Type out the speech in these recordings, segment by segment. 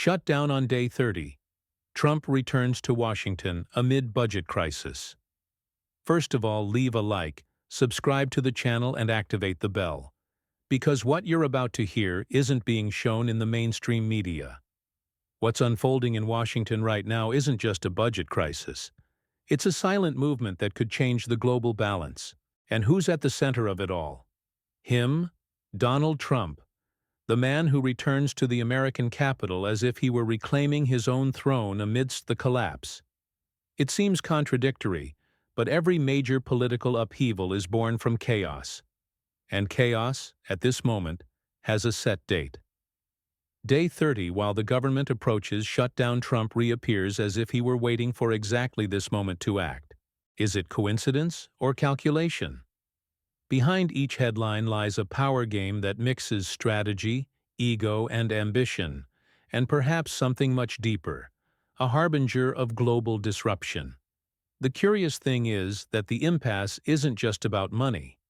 Shutdown on day 30. Trump returns to Washington amid budget crisis. First of all, leave a like, subscribe to the channel and activate the bell. Because what you're about to hear isn't being shown in the mainstream media. What's unfolding in Washington right now isn't just a budget crisis. It's a silent movement that could change the global balance. And who's at the center of it all? Him, Donald Trump, the man who returns to the American Capitol as if he were reclaiming his own throne amidst the collapse. It seems contradictory, but every major political upheaval is born from chaos. And chaos, at this moment, has a set date. Day 30, while the government approaches shutdown, Trump reappears as if he were waiting for exactly this moment to act. Is it coincidence or calculation? Behind each headline lies a power game that mixes strategy, ego, and ambition, and perhaps something much deeper, a harbinger of global disruption. The curious thing is that the impasse isn't just about money.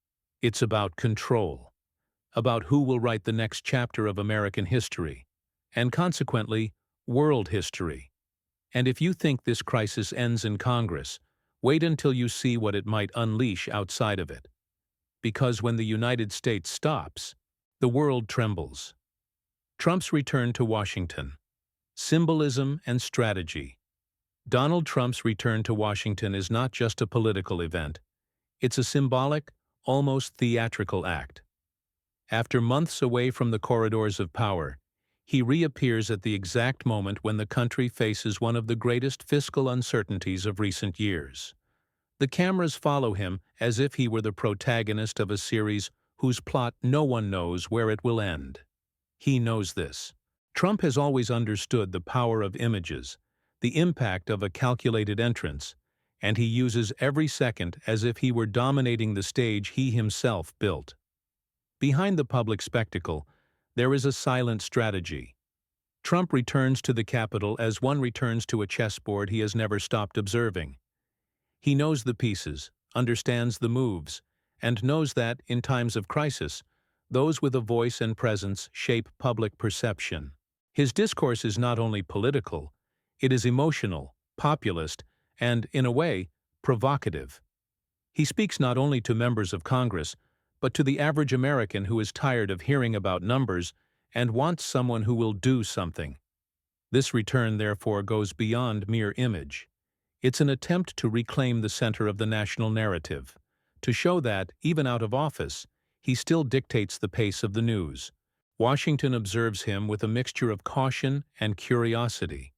It's about control, about who will write the next chapter of American history, and consequently, world history. And if you think this crisis ends in Congress, wait until you see what it might unleash outside of it. Because when the United States stops, the world trembles. Trump's return to Washington. Symbolism and strategy. Donald Trump's return to Washington is not just a political event. It's a symbolic, almost theatrical act. After months away from the corridors of power, he reappears at the exact moment when the country faces one of the greatest fiscal uncertainties of recent years. The cameras follow him as if he were the protagonist of a series whose plot no one knows where it will end. He knows this. Trump has always understood the power of images, the impact of a calculated entrance, and he uses every second as if he were dominating the stage he himself built. Behind the public spectacle, there is a silent strategy. Trump returns to the Capitol as one returns to a chessboard he has never stopped observing. He knows the pieces, understands the moves, and knows that, in times of crisis, those with a voice and presence shape public perception. His discourse is not only political, it is emotional, populist, and, in a way, provocative. He speaks not only to members of Congress, but to the average American who is tired of hearing about numbers and wants someone who will do something. This return, therefore, goes beyond mere image. It's an attempt to reclaim the center of the national narrative, to show that, even out of office, he still dictates the pace of the news. Washington observes him with a mixture of caution and curiosity,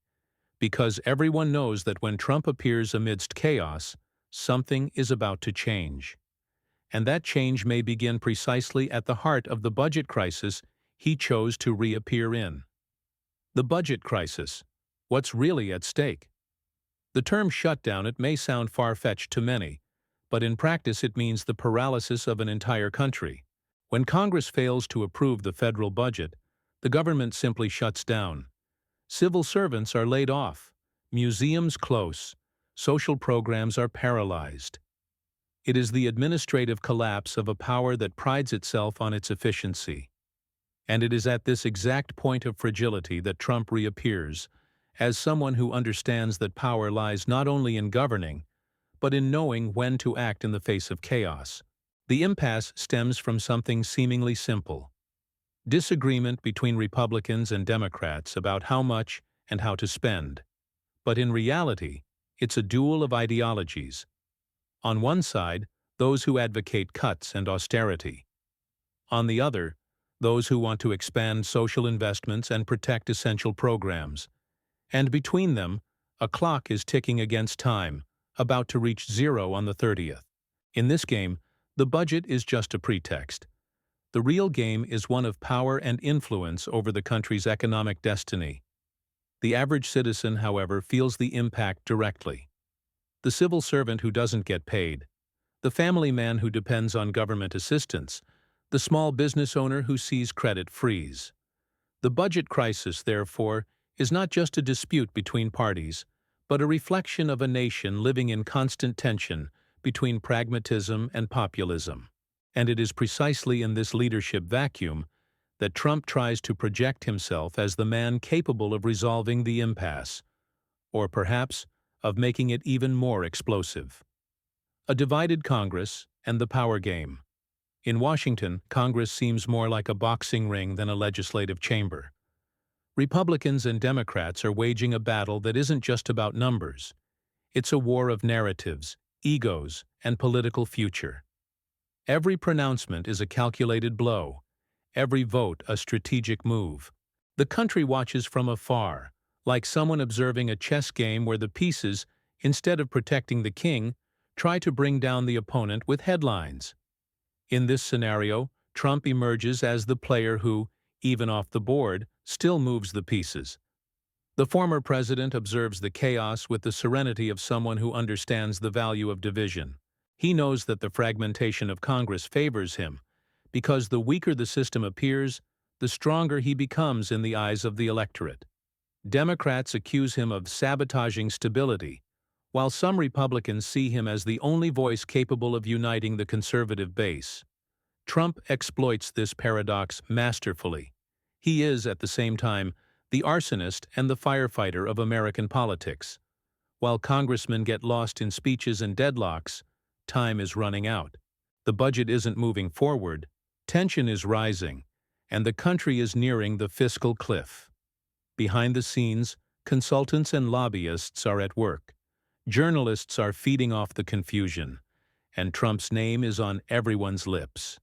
because everyone knows that when Trump appears amidst chaos, something is about to change. And that change may begin precisely at the heart of the budget crisis he chose to reappear in. The budget crisis. What's really at stake? The term shutdown, it may sound far-fetched to many, but in practice it means the paralysis of an entire country. When Congress fails to approve the federal budget, the government simply shuts down. Civil servants are laid off, museums close, social programs are paralyzed. It is the administrative collapse of a power that prides itself on its efficiency. And it is at this exact point of fragility that Trump reappears, as someone who understands that power lies not only in governing, but in knowing when to act in the face of chaos. The impasse stems from something seemingly simple: disagreement between Republicans and Democrats about how much and how to spend. But in reality, it's a duel of ideologies. On one side, those who advocate cuts and austerity. On the other, those who want to expand social investments and protect essential programs. And between them, a clock is ticking against time, about to reach zero on the 30th. In this game, the budget is just a pretext. The real game is one of power and influence over the country's economic destiny. The average citizen, however, feels the impact directly. The civil servant who doesn't get paid, the family man who depends on government assistance, the small business owner who sees credit freeze. The budget crisis, therefore, is not just a dispute between parties, but a reflection of a nation living in constant tension between pragmatism and populism. And it is precisely in this leadership vacuum that Trump tries to project himself as the man capable of resolving the impasse, or perhaps of making it even more explosive. A divided Congress and the power game. In Washington, Congress seems more like a boxing ring than a legislative chamber. Republicans and Democrats are waging a battle that isn't just about numbers. It's a war of narratives, egos, and political future. Every pronouncement is a calculated blow, every vote a strategic move. The country watches from afar, like someone observing a chess game where the pieces, instead of protecting the king, try to bring down the opponent with headlines. In this scenario, Trump emerges as the player who, even off the board, still moves the pieces. The former president observes the chaos with the serenity of someone who understands the value of division. He knows that the fragmentation of Congress favors him, because the weaker the system appears, the stronger he becomes in the eyes of the electorate. Democrats accuse him of sabotaging stability, while some Republicans see him as the only voice capable of uniting the conservative base. Trump exploits this paradox masterfully. He is, at the same time, the arsonist and the firefighter of American politics. While congressmen get lost in speeches and deadlocks, time is running out. The budget isn't moving forward, tension is rising, and the country is nearing the fiscal cliff. Behind the scenes, consultants and lobbyists are at work. Journalists are feeding off the confusion, and Trump's name is on everyone's lips.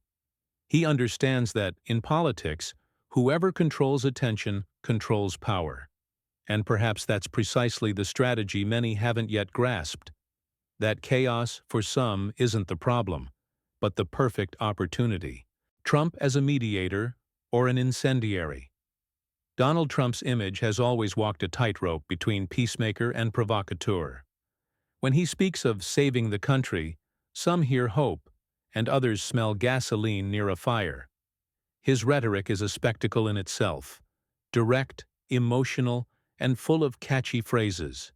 He understands that, in politics, whoever controls attention controls power. And perhaps that's precisely the strategy many haven't yet grasped. That chaos, for some, isn't the problem, but the perfect opportunity. Trump as a mediator or an incendiary. Donald Trump's image has always walked a tightrope between peacemaker and provocateur. When he speaks of saving the country, some hear hope, and others smell gasoline near a fire. His rhetoric is a spectacle in itself, direct, emotional, and full of catchy phrases.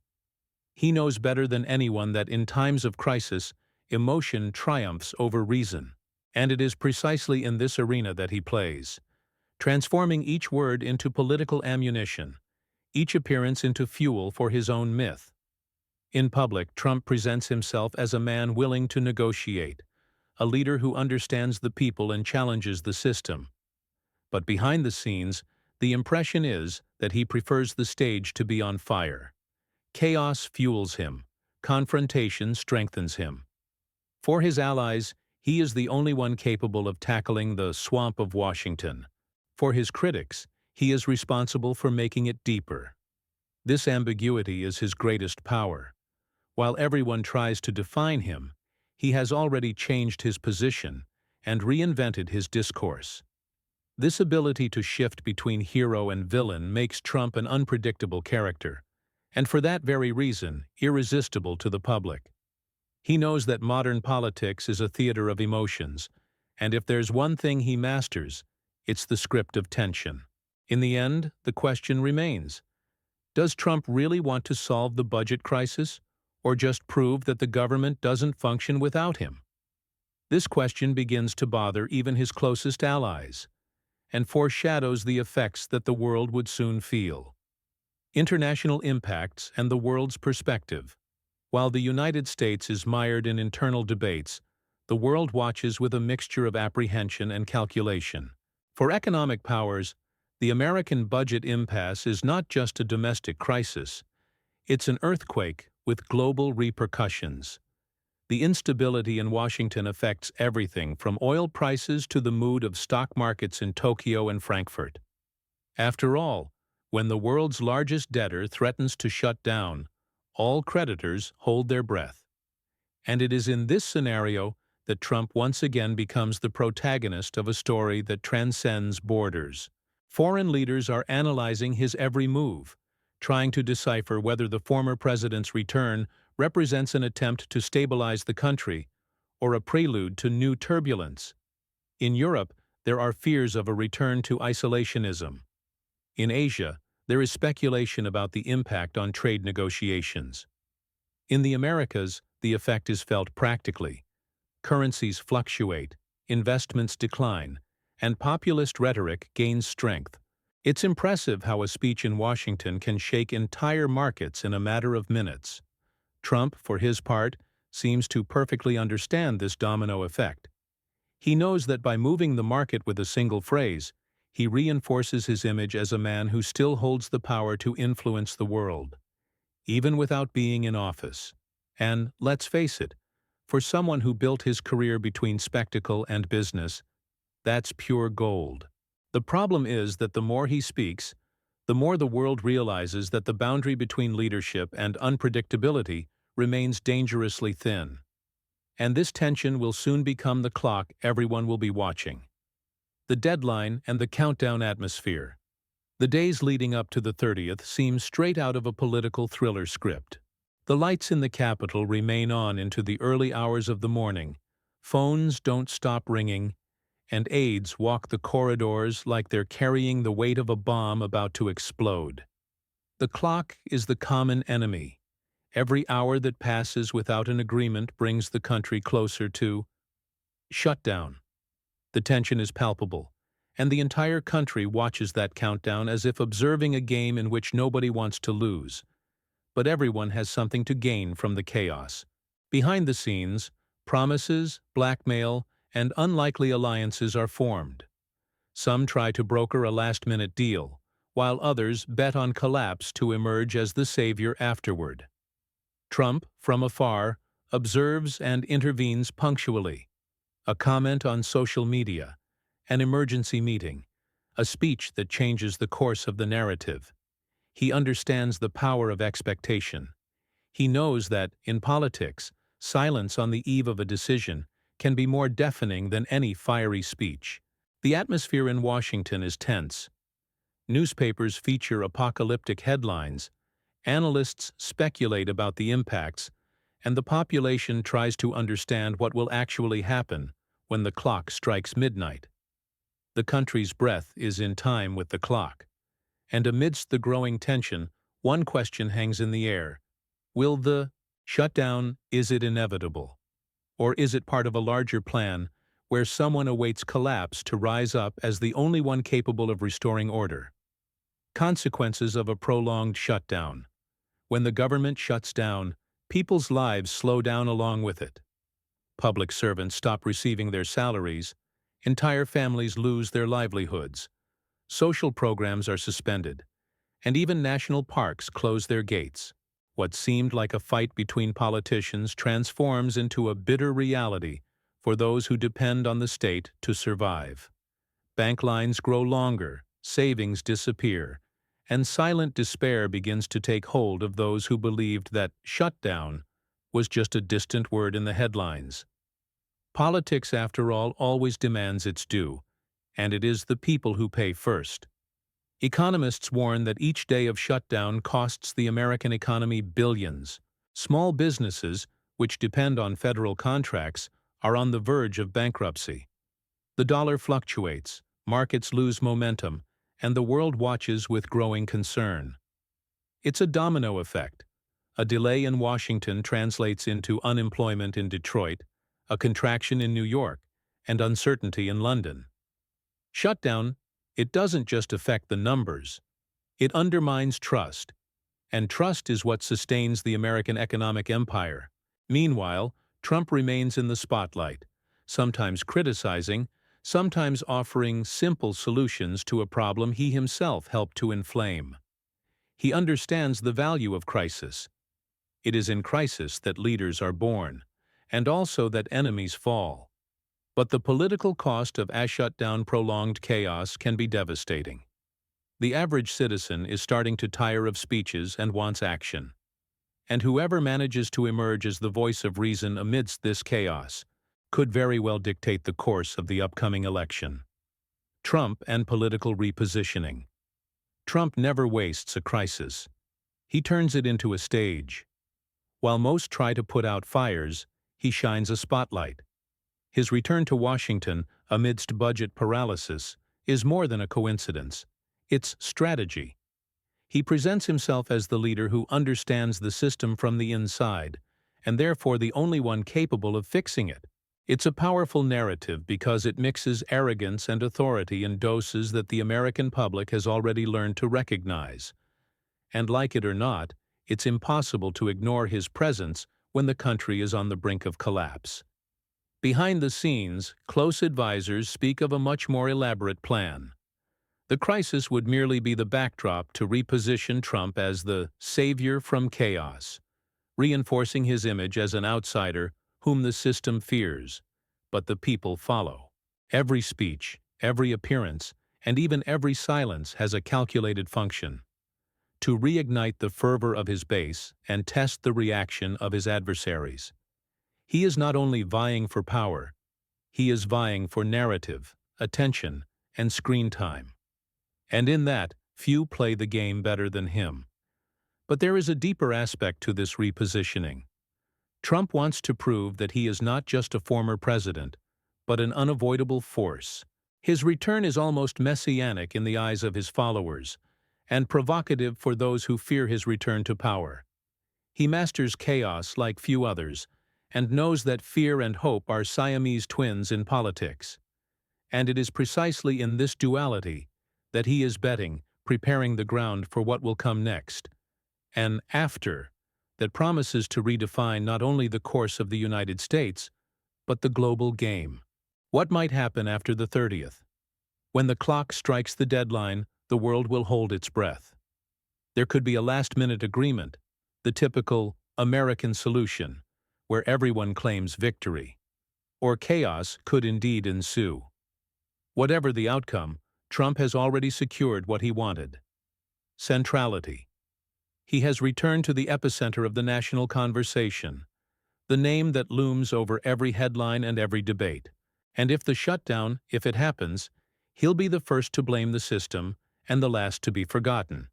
He knows better than anyone that in times of crisis, emotion triumphs over reason. And it is precisely in this arena that he plays, transforming each word into political ammunition, each appearance into fuel for his own myth. In public, Trump presents himself as a man willing to negotiate, a leader who understands the people and challenges the system. But behind the scenes, the impression is that he prefers the stage to be on fire. Chaos fuels him, confrontation strengthens him. For his allies, he is the only one capable of tackling the swamp of Washington. For his critics, he is responsible for making it deeper. This ambiguity is his greatest power. While everyone tries to define him, he has already changed his position and reinvented his discourse. This ability to shift between hero and villain makes Trump an unpredictable character, and for that very reason, irresistible to the public. He knows that modern politics is a theater of emotions, and if there's one thing he masters, it's the script of tension. In the end, the question remains: does Trump really want to solve the budget crisis, or just prove that the government doesn't function without him? This question begins to bother even his closest allies, and foreshadows the effects that the world would soon feel. International impacts and the world's perspective. While the United States is mired in internal debates, the world watches with a mixture of apprehension and calculation. For economic powers, the American budget impasse is not just a domestic crisis, it's an earthquake with global repercussions. The instability in Washington affects everything from oil prices to the mood of stock markets in Tokyo and Frankfurt. After all, when the world's largest debtor threatens to shut down, all creditors hold their breath. And it is in this scenario that Trump once again becomes the protagonist of a story that transcends borders. Foreign leaders are analyzing his every move, trying to decipher whether the former president's return represents an attempt to stabilize the country or a prelude to new turbulence. In Europe, there are fears of a return to isolationism. In Asia, there is speculation about the impact on trade negotiations. In the Americas, the effect is felt practically. Currencies fluctuate, investments decline, and populist rhetoric gains strength. It's impressive how a speech in Washington can shake entire markets in a matter of minutes. Trump, for his part, seems to perfectly understand this domino effect. He knows that by moving the market with a single phrase, he reinforces his image as a man who still holds the power to influence the world, even without being in office. And, let's face it, for someone who built his career between spectacle and business, that's pure gold. The problem is that the more he speaks, the more the world realizes that the boundary between leadership and unpredictability remains dangerously thin. And this tension will soon become the clock everyone will be watching. The deadline and the countdown atmosphere. The days leading up to the 30th seem straight out of a political thriller script. The lights in the Capitol remain on into the early hours of the morning. Phones don't stop ringing, and aides walk the corridors like they're carrying the weight of a bomb about to explode. The clock is the common enemy. Every hour that passes without an agreement brings the country closer to shutdown. The tension is palpable, and the entire country watches that countdown as if observing a game in which nobody wants to lose. But everyone has something to gain from the chaos. Behind the scenes, promises, blackmail, and unlikely alliances are formed. Some try to broker a last-minute deal, while others bet on collapse to emerge as the savior afterward. Trump, from afar, observes and intervenes punctually. A comment on social media, an emergency meeting, a speech that changes the course of the narrative. He understands the power of expectation. He knows that, in politics, silence on the eve of a decision can be more deafening than any fiery speech. The atmosphere in Washington is tense. Newspapers feature apocalyptic headlines, analysts speculate about the impacts, and the population tries to understand what will actually happen when the clock strikes midnight. The country's breath is in time with the clock. And amidst the growing tension, one question hangs in the air. Will the shutdown, is it inevitable? Or is it part of a larger plan where someone awaits collapse to rise up as the only one capable of restoring order? Consequences of a prolonged shutdown. When the government shuts down, people's lives slow down along with it. Public servants stop receiving their salaries. Entire families lose their livelihoods. Social programs are suspended, and even national parks close their gates. What seemed like a fight between politicians transforms into a bitter reality for those who depend on the state to survive. Bank lines grow longer, savings disappear, and silent despair begins to take hold of those who believed that shutdown was just a distant word in the headlines. Politics, after all, always demands its due, and it is the people who pay first. Economists warn that each day of shutdown costs the American economy billions. Small businesses, which depend on federal contracts, are on the verge of bankruptcy. The dollar fluctuates, markets lose momentum, and the world watches with growing concern. It's a domino effect. A delay in Washington translates into unemployment in Detroit, a contraction in New York, and uncertainty in London. Shutdown, it doesn't just affect the numbers. It undermines trust, and trust is what sustains the American economic empire. Meanwhile, Trump remains in the spotlight, sometimes criticizing, sometimes offering simple solutions to a problem he himself helped to inflame. He understands the value of crisis. It is in crisis that leaders are born, and also that enemies fall. But the political cost of a shutdown prolonged chaos can be devastating. The average citizen is starting to tire of speeches and wants action. And whoever manages to emerge as the voice of reason amidst this chaos could very well dictate the course of the upcoming election. Trump and political repositioning. Trump never wastes a crisis. He turns it into a stage. While most try to put out fires, he shines a spotlight. His return to Washington amidst budget paralysis is more than a coincidence. It's strategy. He presents himself as the leader who understands the system from the inside, and therefore the only one capable of fixing it. It's a powerful narrative because it mixes arrogance and authority in doses that the American public has already learned to recognize. And like it or not, it's impossible to ignore his presence when the country is on the brink of collapse. Behind the scenes, close advisors speak of a much more elaborate plan. The crisis would merely be the backdrop to reposition Trump as the savior from chaos, reinforcing his image as an outsider whom the system fears, but the people follow. Every speech, every appearance, and even every silence has a calculated function: to reignite the fervor of his base and test the reaction of his adversaries. He is not only vying for power, he is vying for narrative, attention, and screen time. And in that, few play the game better than him. But there is a deeper aspect to this repositioning. Trump wants to prove that he is not just a former president, but an unavoidable force. His return is almost messianic in the eyes of his followers, and provocative for those who fear his return to power. He masters chaos like few others, and knows that fear and hope are Siamese twins in politics. And it is precisely in this duality that he is betting, preparing the ground for what will come next. An after that promises to redefine not only the course of the United States, but the global game. What might happen after the 30th? When the clock strikes the deadline, the world will hold its breath. There could be a last-minute agreement, the typical American solution, where everyone claims victory. Or chaos could indeed ensue. Whatever the outcome, Trump has already secured what he wanted: centrality. He has returned to the epicenter of the national conversation, the name that looms over every headline and every debate. And if the shutdown, if it happens, he'll be the first to blame the system and the last to be forgotten.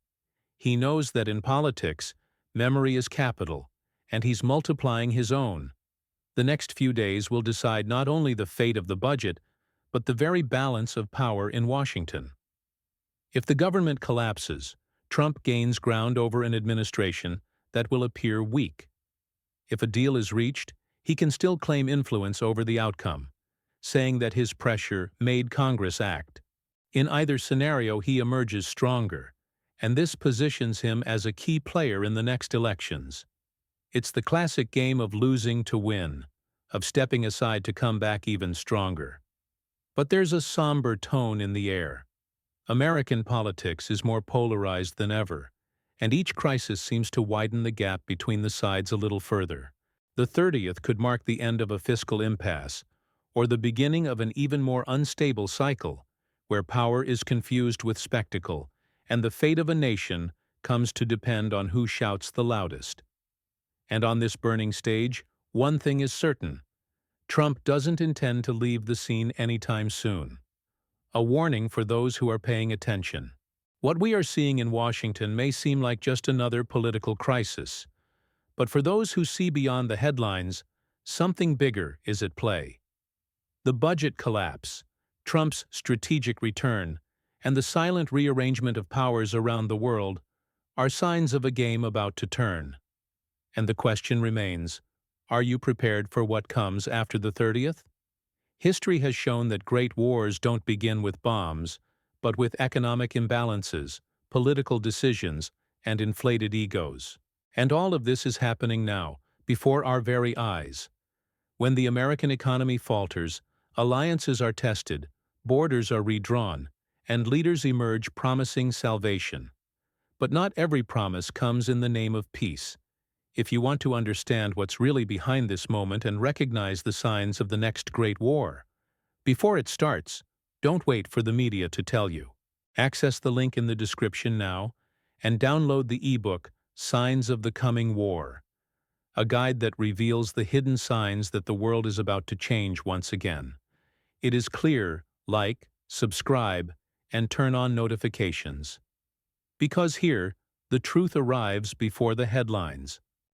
He knows that in politics, memory is capital, and he's multiplying his own. The next few days will decide not only the fate of the budget, but the very balance of power in Washington. If the government collapses, Trump gains ground over an administration that will appear weak. If a deal is reached, he can still claim influence over the outcome, saying that his pressure made Congress act. In either scenario, he emerges stronger, and this positions him as a key player in the next elections. It's the classic game of losing to win, of stepping aside to come back even stronger. But there's a somber tone in the air. American politics is more polarized than ever, and each crisis seems to widen the gap between the sides a little further. The 30th could mark the end of a fiscal impasse, or the beginning of an even more unstable cycle, where power is confused with spectacle, and the fate of a nation comes to depend on who shouts the loudest. And on this burning stage, one thing is certain: Trump doesn't intend to leave the scene anytime soon. A warning for those who are paying attention. What we are seeing in Washington may seem like just another political crisis, but for those who see beyond the headlines, something bigger is at play. The budget collapse, Trump's strategic return, and the silent rearrangement of powers around the world are signs of a game about to turn. And the question remains: are you prepared for what comes after the 30th? History has shown that great wars don't begin with bombs, but with economic imbalances, political decisions, and inflated egos. And all of this is happening now, before our very eyes. When the American economy falters, alliances are tested, borders are redrawn, and leaders emerge promising salvation. But not every promise comes in the name of peace. If you want to understand what's really behind this moment and recognize the signs of the next great war, before it starts, don't wait for the media to tell you. Access the link in the description now and download the ebook Signs of the Coming War, a guide that reveals the hidden signs that the world is about to change once again. It is clear: like, subscribe, and turn on notifications. Because here, the truth arrives before the headlines.